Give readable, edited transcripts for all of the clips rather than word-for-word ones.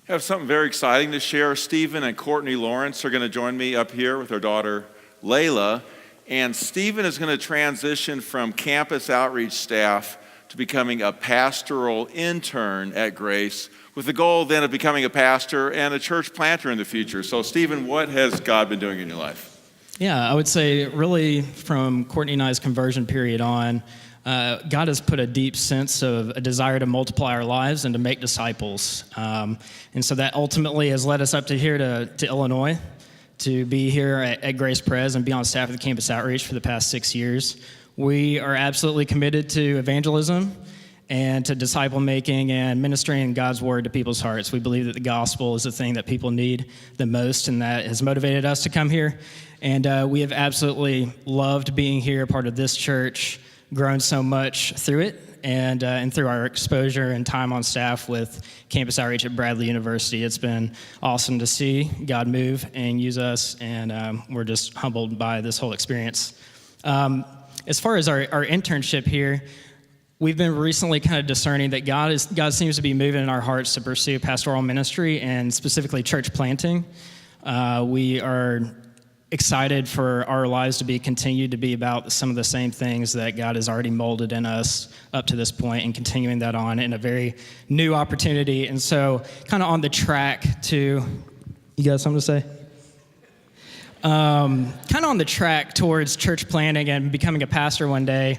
I have something very exciting to share. Stephen and Courtney Lawrence are going to join me up here with their daughter, Layla. And Stephen is going to transition from campus outreach staff to becoming a pastoral intern at Grace, with the goal then of becoming a pastor and a church planter in the future. So, Stephen, what has God been doing in your life? Yeah, I would say really from Courtney and I's conversion period on, God has put a deep sense of a desire to multiply our lives and to make disciples. And so that ultimately has led us up to here to Illinois, to be here at Grace Pres and be on staff at the campus outreach for the past 6 years. We are absolutely committed to evangelism and to disciple making and ministering God's word to people's hearts. We believe that the gospel is the thing that people need the most, and that has motivated us to come here. And we have absolutely loved being here, part of this church, grown so much through it, and through our exposure and time on staff with campus outreach at Bradley University. It's been awesome to see God move and use us, and we're just humbled by this whole experience. As far as our internship here, we've been recently kind of discerning that God seems to be moving in our hearts to pursue pastoral ministry and specifically church planting. We are excited for our lives to be continued to be about some of the same things that God has already molded in us up to this point, and continuing that on in a very new opportunity. And so kind of on the track to, you got something to say? Kind of on the track towards church planting and becoming a pastor one day.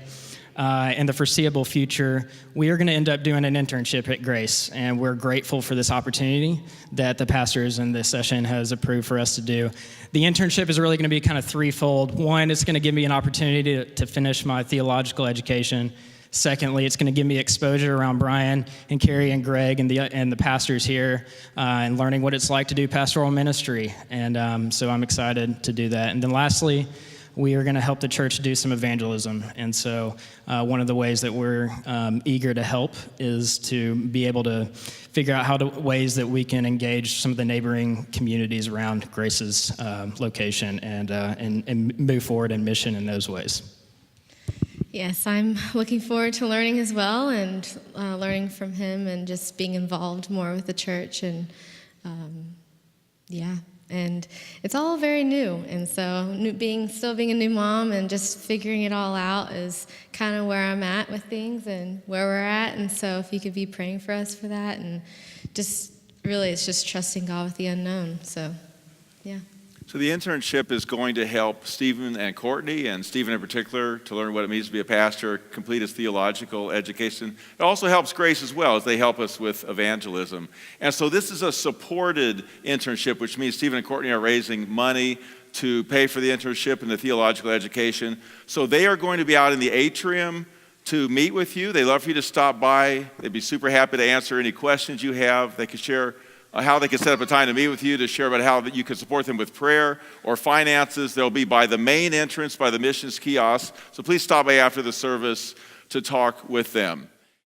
In the foreseeable future, we are going to end up doing an internship at Grace, and we're grateful for this opportunity that the pastors in this session has approved for us to do. The internship is really going to be kind of threefold. One, it's going to give me an opportunity to finish my theological education. Secondly, it's going to give me exposure around Brian and Carrie and Greg and the pastors here, and learning what it's like to do pastoral ministry. And so I'm excited to do that. And then lastly, we are going to help the church do some evangelism. And so one of the ways that we're eager to help is to be able to figure out ways that we can engage some of the neighboring communities around Grace's location and move forward in mission in those ways. Yes, I'm looking forward to learning as well, and learning from him and just being involved more with the church. And and it's all very new, and so still being a new mom and just figuring it all out is kind of where I'm at with things and where we're at. And so if you could be praying for us for that, and just really it's just trusting God with the unknown. So, yeah. So the internship is going to help Stephen and Courtney, and Stephen in particular, to learn what it means to be a pastor, complete his theological education. It also helps Grace as well, as they help us with evangelism. And so this is a supported internship, which means Stephen and Courtney are raising money to pay for the internship and the theological education. So they are going to be out in the atrium to meet with you. They love for you to stop by. They'd be super happy to answer any questions you have. They could share how they can set up a time to meet with you, to share about how that you can support them with prayer or finances. They'll be by the main entrance, by the missions kiosk. So please stop by after the service to talk with them.